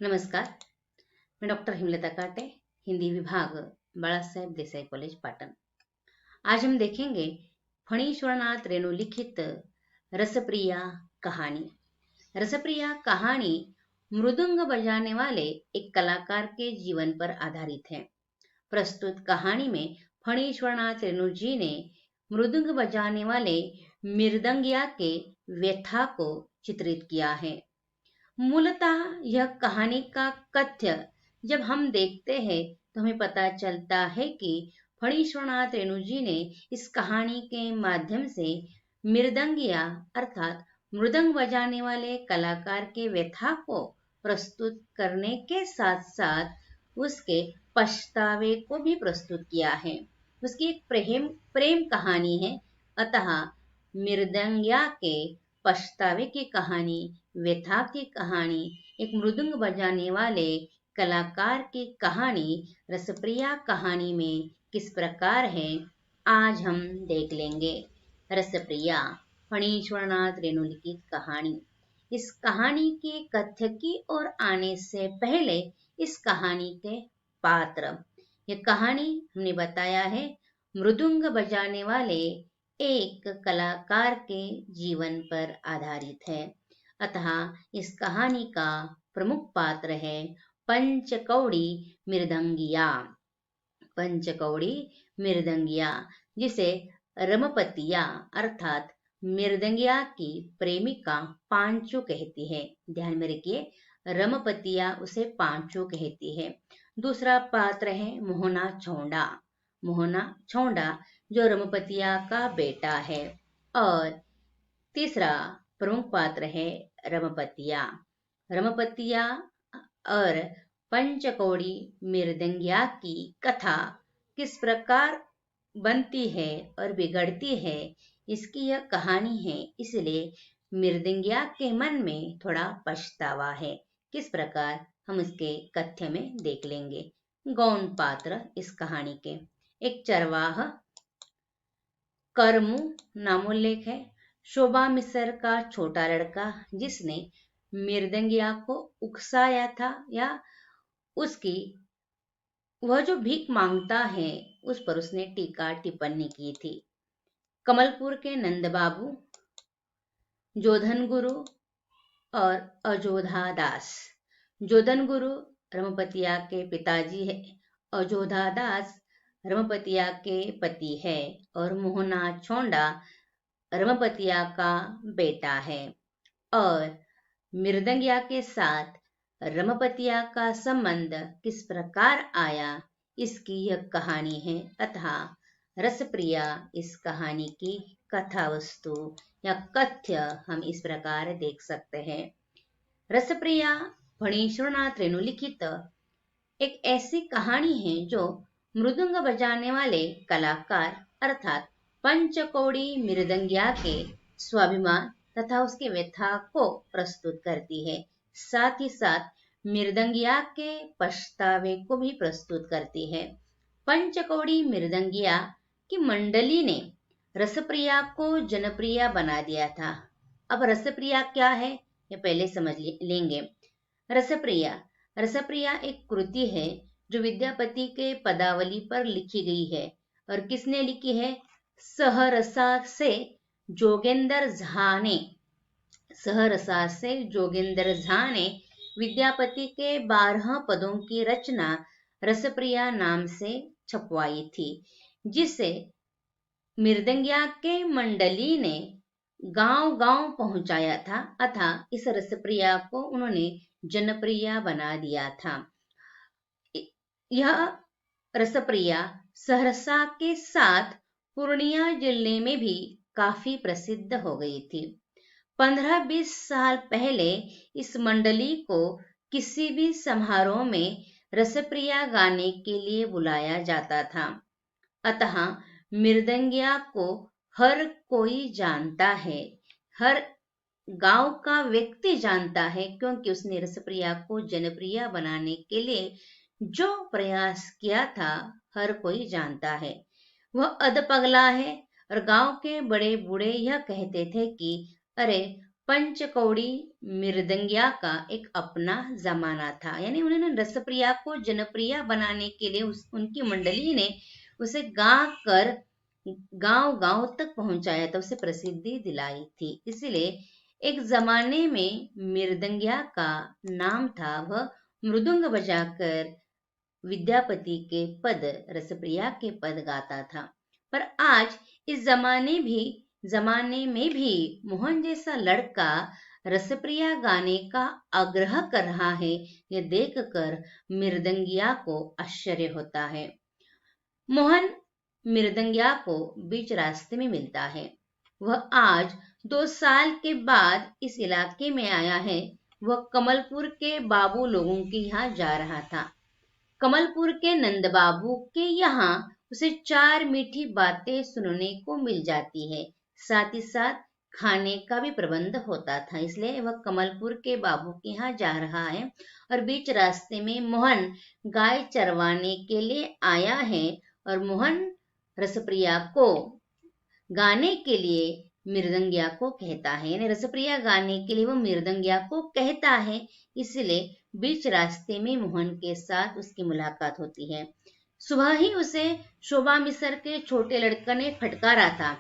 नमस्कार, मैं डॉक्टर हिमलता काटे, हिंदी विभाग, बाला साहेब देसाई कॉलेज, पाटन। आज हम देखेंगे फणीश्वरनाथ रेणु लिखित रसप्रिया कहानी। रसप्रिया कहानी मृदंग बजाने वाले एक कलाकार के जीवन पर आधारित है। प्रस्तुत कहानी में फणीश्वरनाथ रेणु जी ने मृदंग बजाने वाले मृदंगिया के व्यथा को चित्रित किया है। मूलतः यह कहानी का कथ्य जब हम देखते हैं तो हमें पता चलता है कि फणीश्वरनाथ रेणु जी ने इस कहानी के माध्यम से मृदंगिया अर्थात मृदंग बजाने वाले कलाकार के व्यथा को प्रस्तुत करने के साथ साथ उसके पछतावे को भी प्रस्तुत किया है। उसकी एक प्रेम प्रेम कहानी है, अतः मृदंगिया के पछतावे की कहानी, व्यथा की कहानी, एक मृदंग बजाने वाले कलाकार की कहानी रसप्रिया कहानी में किस प्रकार है, आज हम देख लेंगे। रसप्रिया फणीश्वरनाथ रेणु लिखित कहानी। इस कहानी के कथ्य की ओर आने से पहले इस कहानी के पात्र, यह कहानी हमने बताया है मृदंग बजाने वाले एक कलाकार के जीवन पर आधारित है। अतः इस कहानी का प्रमुख पात्र है पंचकौड़ी मृदंगिया। पंचकौड़ी मृदंगिया, जिसे रमपतिया अर्थात मृदंगिया की प्रेमिका पांचू कहती है। ध्यान में रखिए, रमपतिया उसे पांचू कहती है। दूसरा पात्र है मोहना छौंडा। मोहना छौंडा जो रमपतिया का बेटा है। और तीसरा प्रमुख पात्र है रमपतिया। रमपतिया और पंचकौड़ी मृदंगिया की कथा किस प्रकार बनती है और बिगड़ती है, इसकी यह कहानी है। इसलिए मृदंगिया के मन में थोड़ा पछतावा है। किस प्रकार हम इसके कथ्य में देख लेंगे। गौण पात्र इस कहानी के, एक चरवाह करमू नामोल्लेख है। शोभा मिसर का छोटा लड़का जिसने मृदंगिया को उकसाया था, या उसकी वह जो भीख मांगता है उस पर उसने टीका टिप्पणी की थी। कमलपुर के नंद बाबू, जोधन गुरु और अजोधा दास। जोधन गुरु रमपतिया के पिताजी है, अजोधा दास रमपतिया के पति है, और मोहना छौंडा रमपतिया का बेटा है। और मृदंगिया के साथ रमपतिया का संबंध किस प्रकार आया, इसकी यह कहानी है। अतः रसप्रिया इस कहानी की कथा वस्तु या कथ्य हम इस प्रकार देख सकते हैं। रसप्रिया फणीश्वरनाथ रेणु लिखित एक ऐसी कहानी है जो मृदंग बजाने वाले कलाकार अर्थात पंचकौड़ी मृदंगिया के स्वाभिमान तथा उसके व्यथा को प्रस्तुत करती है। साथ ही साथ मृदंगिया के पछतावे को भी प्रस्तुत करती है। पंचकौड़ी मृदंगिया की मंडली ने रसप्रिया को जनप्रिय बना दिया था। अब रसप्रिया क्या है, ये पहले समझ लेंगे। रसप्रिया रसप्रिया एक कृति है जो विद्यापति के पदावली पर लिखी गई है। और किसने लिखी है? सहरसा से जोगेंद्र झा ने। सहरसा से जोगेंद्र झा ने विद्यापति के 12 पदों की रचना रसप्रिया नाम से छपवाई थी, जिसे मृदंगिया के मंडली ने गांव गांव पहुंचाया था। अतः इस रसप्रिया को उन्होंने जनप्रिय बना दिया था। यह रसप्रिया सहरसा के साथ पूर्णिया जिले में भी काफी प्रसिद्ध हो गई थी। 15-20 साल पहले इस मंडली को किसी भी समारोह में रसप्रिया गाने के लिए बुलाया जाता था। अतः मृदंगिया को हर कोई जानता है, हर गांव का व्यक्ति जानता है, क्योंकि उसने रसप्रिया को जनप्रिय बनाने के लिए जो प्रयास किया था हर कोई जानता है। वह अधपगला है और गांव के बड़े बूढ़े यह कहते थे कि अरे पंचकौड़ी मृदंगिया का एक अपना जमाना था, यानी उन्होंने रसप्रिया को जनप्रिय बनाने के लिए उनकी मंडली ने उसे गा कर गांव गांव तक पहुंचाया था, उसे प्रसिद्धि दिलाई थी। इसलिए एक जमाने में मृदंगिया का नाम था, वह मृदुंग बजाकर विद्यापति के पद, रसप्रिया के पद गाता था। पर आज इस जमाने में भी मोहन जैसा लड़का रसप्रिया गाने का आग्रह कर रहा है, यह देखकर मृदंगिया को आश्चर्य होता है। मोहन मृदंगिया को बीच रास्ते में मिलता है। वह आज 2 साल के बाद इस इलाके में आया है। वह कमलपुर के बाबू लोगों के यहाँ जा रहा था। कमलपुर के नंदबाबू के यहाँ उसे 4 मीठी बातें सुनने को मिल जाती है, साथ ही साथ खाने का भी प्रबंध होता था। इसलिए वह कमलपुर के बाबू के यहाँ जा रहा है और बीच रास्ते में मोहन गाय चरवाने के लिए आया है और मोहन रसप्रिया को गाने के लिए मृदंगिया को कहता है, यानी रसप्रिया गाने के लिए वो मृदंगिया को कहता है। इसलिए बीच रास्ते में मोहन के साथ उसकी मुलाकात होती है। सुबह ही उसे शोभा मिसर के छोटे लड़का ने फटकारा था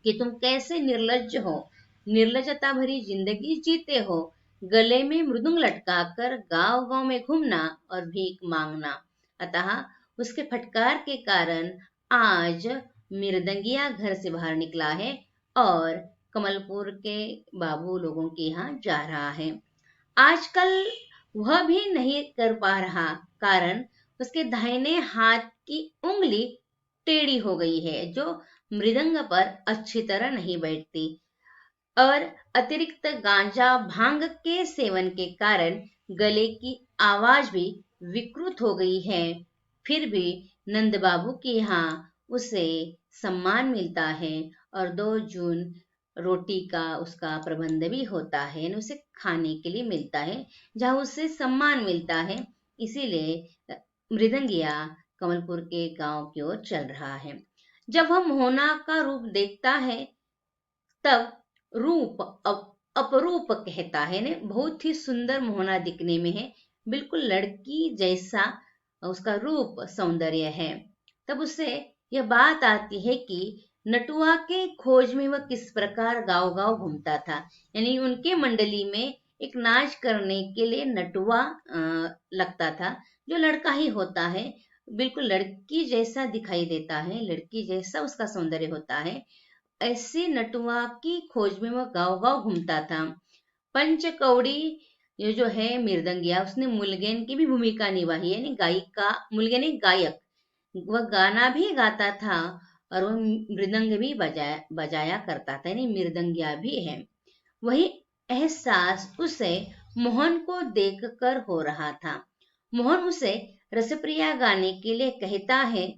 कि तुम कैसे निर्लज्ज हो, निर्लजता भरी जिंदगी जीते हो, गले में मृदुंग लटकाकर गांव गांव में घूमना और भीख मांगना। अतः उसके फटकार के कारण आज मृदंगिया घर से बाहर निकला है और कमलपुर के बाबू लोगों के यहाँ जा रहा है। आजकल वह भी नहीं कर पा रहा, कारण उसके दाहिने हाथ की उंगली टेढ़ी हो गई है, जो मृदंग पर अच्छी तरह नहीं बैठती, और अतिरिक्त गांजा भांग के सेवन के कारण गले की आवाज भी विकृत हो गई है। फिर भी नंद बाबू के यहाँ उसे सम्मान मिलता है और 2 जून रोटी का उसका प्रबंध भी होता है, यानी उसे खाने के लिए मिलता है, जहाँ उसे सम्मान मिलता है। इसीलिए मृदंगिया कमलपुर के गांव की ओर चल रहा है। जब वह मोहना का रूप देखता है तब रूप अपरूप कहता है, ने बहुत ही सुंदर मोहना दिखने में है, बिल्कुल लड़की जैसा उसका रूप सौंदर्य है। तब उसे यह बात आती है कि नटुआ के खोज में वह किस प्रकार गांव गांव घूमता था, यानी उनके मंडली में एक नाच करने के लिए नटुआ लगता था, जो लड़का ही होता है, बिल्कुल लड़की जैसा दिखाई देता है, लड़की जैसा उसका सौंदर्य होता है। ऐसे नटुआ की खोज में वह गांव गांव घूमता था। पंचकौड़ी ये जो है मृदंगिया, उसने मुलगेन की भी भूमिका निभाई है, यानी गायिका, मुलगेन एक गायक, वह गाना भी गाता था और वह मृदंग भी बजाया करता था, यानी मृदंगिया भी है। वही एहसास उसे मोहन को देखकर हो रहा था। मोहन उसे रसप्रिया गाने के लिए कहता है,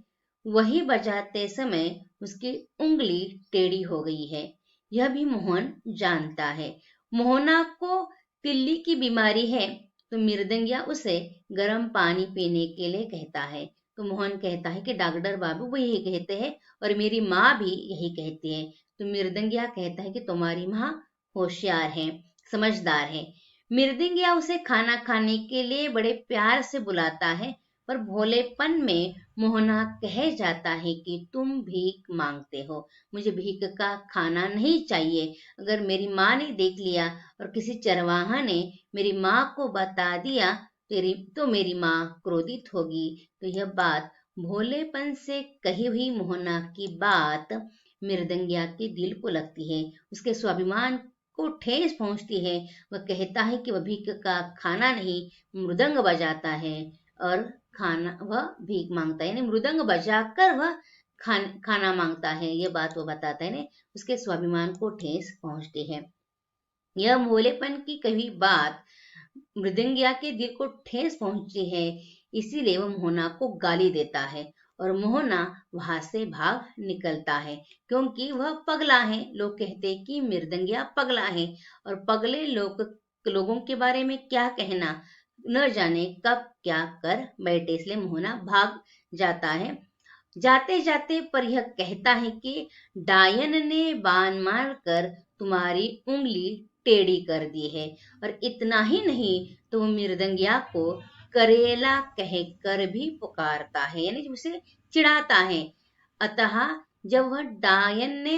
वही बजाते समय उसकी उंगली टेढ़ी हो गई है। यह भी मोहन जानता है। मोहना को तिल्ली की बीमारी है, तो मृदंगिया उसे गर्म पानी पीने के लिए कहता है। तो मोहन कहता है कि डॉक्टर बाबू वो यही कहते हैं और मेरी माँ भी यही कहती है। तो मृदंगिया कहता है कि तुम्हारी माँ होशियार है, समझदार है। मृदंगिया उसे खाना खाने के लिए बड़े प्यार से बुलाता है, पर भोलेपन में मोहना कह जाता है कि तुम भीख मांगते हो, मुझे भीख का खाना नहीं चाहिए। अगर मेरी माँ ने देख लिया और किसी चरवाहा ने मेरी माँ को बता दिया तो मेरी माँ क्रोधित होगी। तो यह बात भोलेपन से कही हुई मोहना की बात मृदंगिया के दिल को लगती है, उसके स्वाभिमान को ठेस पहुंचती है। वह कहता है कि वह भीख का खाना नहीं, मृदंग बजाता है और खाना वह भीख मांगता है, यानी मृदंग बजाकर वह खाना मांगता है। यह बात वो बताता है, उसके स्वाभिमान को ठेस पहुंचती है। यह भोलेपन की कही बात मृदंगिया के दिल को ठेस पहुंचती है, इसीलिए वह मोहना को गाली देता है और मोहना वहां से भाग निकलता है, क्योंकि वह पगला है। लोग कहते हैं कि मृदंगिया पगला है, और पगले लोगों के बारे में क्या कहना, न जाने कब क्या कर बैठे, इसलिए मोहना भाग जाता है। जाते जाते पर यह कहता है कि डायन ने बाण मारकर तुम्हारी उंगली टेढ़ी कर दी है। और इतना ही नहीं तो वो मृदंगिया को करेला कहकर भी पुकारता है, यानी उसे चिढ़ाता है। अतः जब वह डायन ने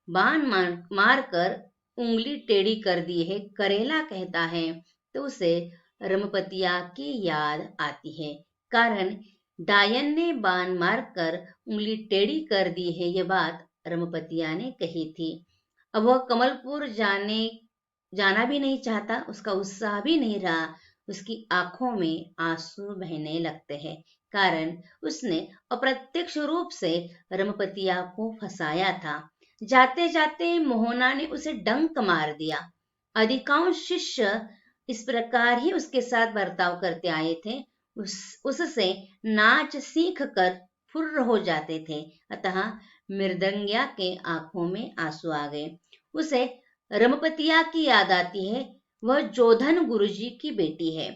बाण मार कर उंगली टेढ़ी कर दी है, करेला कहता है, तो उसे रमपतिया की याद आती है। कारण डायन ने बाण मारकर उंगली टेढ़ी कर दी है, यह बात रमपतिया ने कही थी। अब वह कमलपुर जाना भी नहीं चाहता, उसका उत्साह भी नहीं रहा। उसकी आंखों में आंसू बहने लगते हैं, कारण उसने अप्रत्यक्ष रूप से रमपतिया को फंसाया था। जाते जाते मोहना ने उसे डंक मार दिया। अधिकांश शिष्य इस प्रकार ही उसके साथ बर्ताव करते आए थे। उससे नाच सीख कर फुर्र हो जाते थे। अतः मृदंगिया के आंखों में आंसू आ गए। उसे रमपतिया की याद आती है। वह जोधन गुरुजी की बेटी है।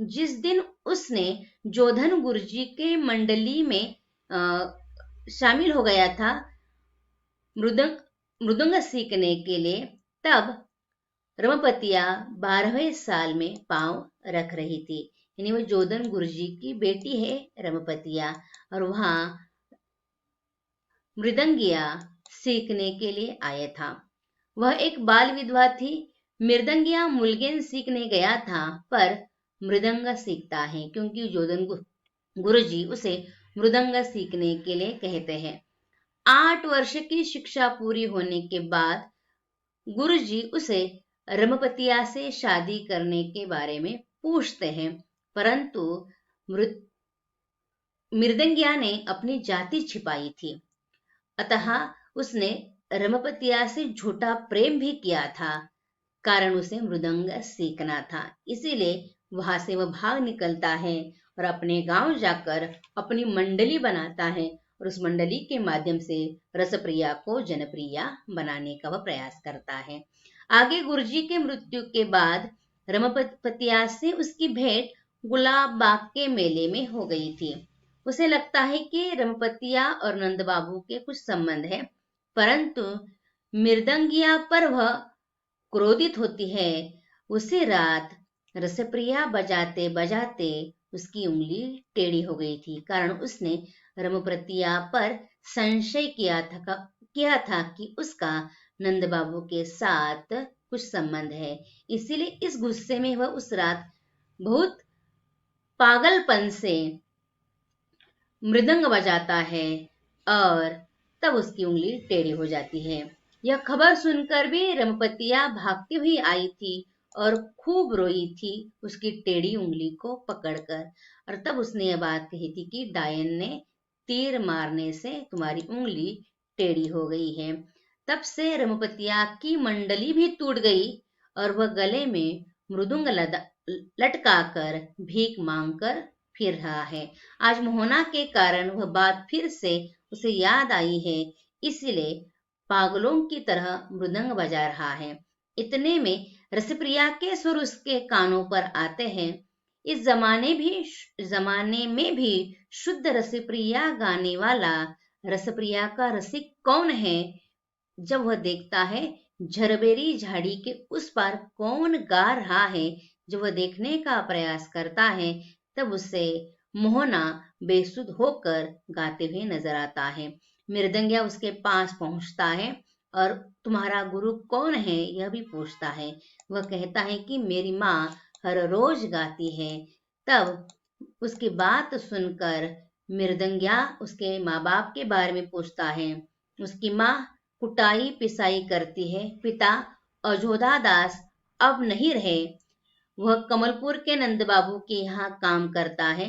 जिस दिन उसने जोधन गुरुजी के मंडली में शामिल हो गया था मृदंग मृदंग सीखने के लिए, तब रमपतिया 12वें साल में पांव रख रही थी। यानी वो जोधन गुरुजी की बेटी है रमपतिया, और वहां मृदंगिया सीखने के लिए आया था। वह एक बाल विधवा थी। मृदंगिया मुलगेन सीखने गया था, पर मृदंग सीखता है, क्योंकि जोधन गुरुजी उसे मृदंग सीखने के लिए कहते हैं। 8 वर्ष की शिक्षा पूरी होने के बाद गुरुजी उसे रमपतिया से शादी करने के बारे में पूछते हैं, परंतु मृदंगिया ने अपनी जाति छिपाई थी। अतः उसने रमपतिया से झूठा प्रेम भी किया था, कारण उसे मृदंग सीखना था। इसीलिए वहां से वह भाग निकलता है और अपने गांव जाकर अपनी मंडली बनाता है, और उस मंडली के माध्यम से रसप्रिया को जनप्रिया बनाने का वह प्रयास करता है। आगे गुरुजी के मृत्यु के बाद रमपतिया से उसकी भेंट गुलाब बाग के मेले में हो गई थी। उसे लगता है कि रमपतिया और नंद बाबू के कुछ संबंध है, परंतु मृदंगिया पर वह क्रोधित होती है। उसी रात रसप्रिया बजाते बजाते उसकी उंगली टेढ़ी हो गई थी, कारण उसने रमपतिया पर संशय किया था कि उसका नंद बाबू के साथ कुछ संबंध है। इसीलिए इस गुस्से में वह उस रात बहुत पागलपन से मृदंग बजाता है, और तब उसकी उंगली टेढ़ी हो जाती है। यह खबर सुनकर भी रमपतिया भागती हुई आई थी और खूब रोई थी उसकी टेढ़ी उंगली को पकड़कर। और तब उसने यह बात कही थी कि डायन ने तीर मारने से तुम्हारी उंगली टेढ़ी हो गई है। तब से रमपतिया की मंडली भी टूट गई और वह गले में मृदुंग लटकाकर भीख मांगकर फिर रहा है। आज मोहना के कारण वह बात फिर से उसे याद आई है, इसलिए पागलों की तरह मृदंग बजा रहा है। इतने में रसप्रिया के सुर उसके कानों पर आते हैं। इस जमाने में भी शुद्ध रसप्रिया गाने वाला रसप्रिया का रसिक कौन है? जब वह देखता है झरबेरी झाड़ी के उस पार कौन गा रहा है, जब वह देखने का प्रयास करता है, तब उसे मोहना बेसुध होकर गाते हुए नजर आता है। मृदंगिया उसके पास पहुंचता है और तुम्हारा गुरु कौन है यह भी पूछता है। वह कहता है कि मेरी माँ हर रोज गाती है। तब उसकी बात सुनकर मृदंगिया उसके माँ बाप के बारे में पूछता है। उसकी माँ कुटाई पिसाई करती है। पिता अजोधा दास अब नहीं रहे, वह कमलपुर के नंद बाबू के यहाँ काम करता है।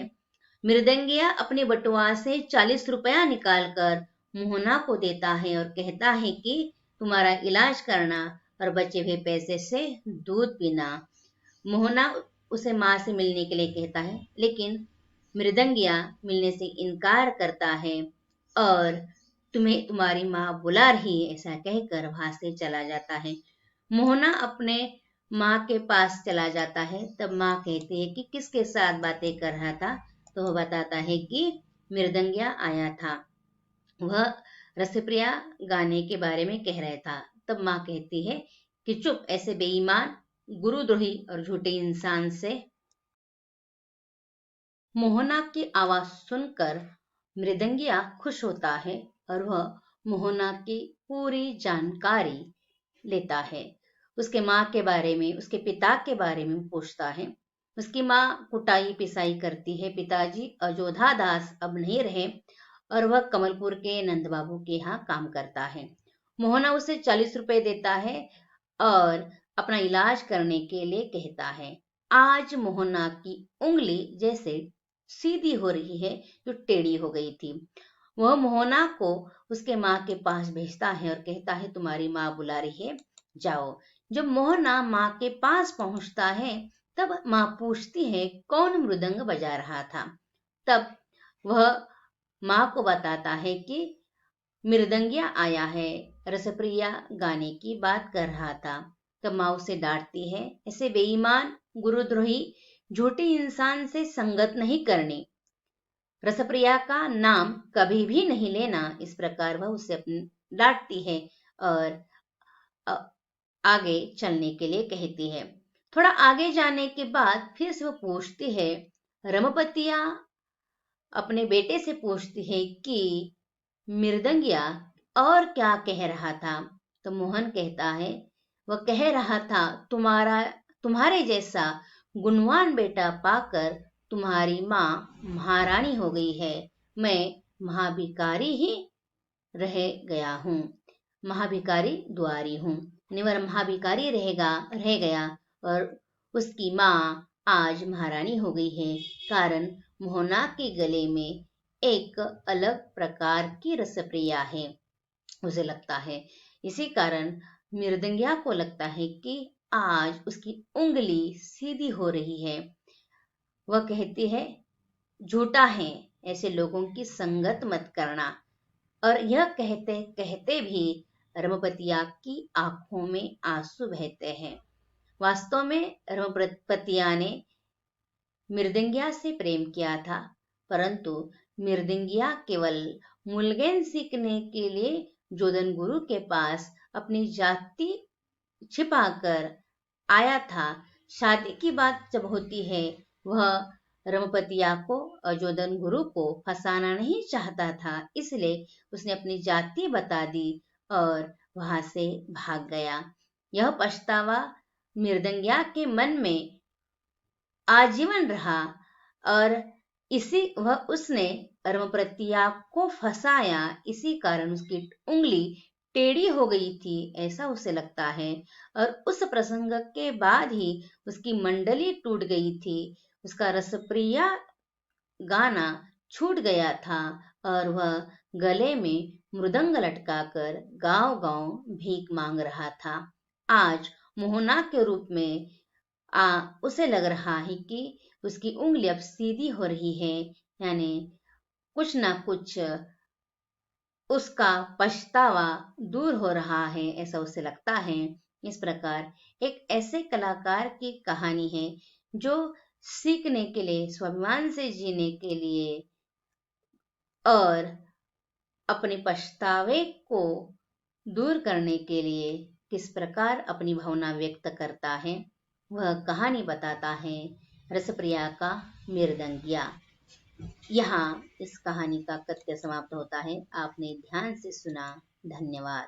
मृदंगिया अपने बटुआ से 40 रुपया निकालकर मोहना को देता है और कहता है कि तुम्हारा इलाज करना और बचे हुए पैसे से दूध पीना। मोहना उसे माँ से मिलने के लिए कहता है, लेकिन मृदंगिया मिलने से इनकार करता है और तुम्हें तुम्हारी माँ बुला रही है ऐसा कहकर वहां से चला जाता है। मोहना अपने माँ के पास चला जाता है। तब माँ कहती है कि किसके साथ बातें कर रहा था, तो वह बताता है कि मृदंगिया आया था, वह रसप्रिया गाने के बारे में कह रहा था। तब माँ कहती है कि चुप ऐसे बेईमान, गुरुद्रोही और झूठे इंसान से। मोहना की आवाज सुनकर मृदंगिया खुश होता है और वह मोहना की पूरी जानकारी लेता है। उसके माँ के बारे में, उसके पिता के बारे में पूछता है। उसकी माँ कुटाई पिसाई करती है। पिताजी अजोधा दास अब नहीं रहे और वह कमलपुर के नंद बाबू के यहाँ काम करता है। मोहना उसे 40 रुपए देता है और अपना इलाज करने के लिए कहता है। आज मोहना की उंगली जैसे सीधी हो रही है, जो टेढ़ी हो गई थी। वह मोहना को उसके माँ के पास भेजता है और कहता है, तुम्हारी माँ बुला रही है, जाओ। जब मोहना माँ के पास पहुंचता है, तब माँ पूछती है कौन मृदंग बजा रहा था। तब वह माँ को बताता है कि मृदंगिया आया है, रसप्रिया गाने की बात कर रहा था। तब माँ उसे डांटती है, ऐसे बेईमान, गुरुद्रोही, झूठे इंसान से संगत नहीं करनी, रसप्रिया का नाम कभी भी नहीं लेना। इस प्रकार वह उसे अपनी डांटती है और आगे चलने के लिए कहती है। थोड़ा आगे जाने के बाद फिर से वो पूछती है, रमपतिया अपने बेटे से पूछती है कि मृदंगिया और क्या कह रहा था। तो मोहन कहता है, वह कह रहा था, तुम्हारे जैसा गुणवान बेटा पाकर तुम्हारी माँ महारानी हो गई है। मैं महाभिकारी ही रह गया हूँ, महाभिकारी द्वारी हूँ। निवर महाभिकारी रह गया और उसकी माँ आज महारानी हो गई है। कारण मोहना के गले में एक अलग प्रकार की रसप्रिया है, उसे लगता है। इसी कारण मृदंगिया को लगता है कि आज उसकी उंगली सीधी हो रही है। वह कहती है, झूठा है, ऐसे लोगों की संगत मत करना। और यह कहते कहते भी रमपतिया की आंखों में आंसू बहते हैं। वास्तव में रमपतिया ने मृदंगिया से प्रेम किया था, परंतु मृदंगिया केवल मुलगेन सीखने के लिए जोधन गुरु के पास अपनी जाति छिपाकर आया था। शादी की बात जब होती है, वह रमपतिया को अजोदन गुरु को फंसाना नहीं चाहता था, इसलिए उसने अपनी जाति बता दी और वहां से भाग गया। यह पछतावा मृदंगिया के मन में आजीवन रहा और उसने रमपतिया को फंसाया। इसी कारण उसकी उंगली टेढ़ी हो गई थी, ऐसा उसे लगता है। और उस प्रसंग के बाद ही उसकी मंडली टूट गई थी, उसका रसप्रिया गाना छूट गया था और वह गले में मृदंग लटकाकर गांव-गांव भीख मांग रहा था। आज मोहना के रूप में उसे लग रहा है कि उसकी उंगली अब सीधी हो रही है, यानी कुछ ना कुछ उसका पछतावा दूर हो रहा है, ऐसा उसे लगता है। इस प्रकार एक ऐसे कलाकार की कहानी है जो सीखने के लिए, स्वाभिमान से जीने के लिए और अपने पछतावे को दूर करने के लिए किस प्रकार अपनी भावना व्यक्त करता है, वह कहानी बताता है रसप्रिया का मृदंगिया। यहाँ इस कहानी का कथ्य समाप्त होता है। आपने ध्यान से सुना, धन्यवाद।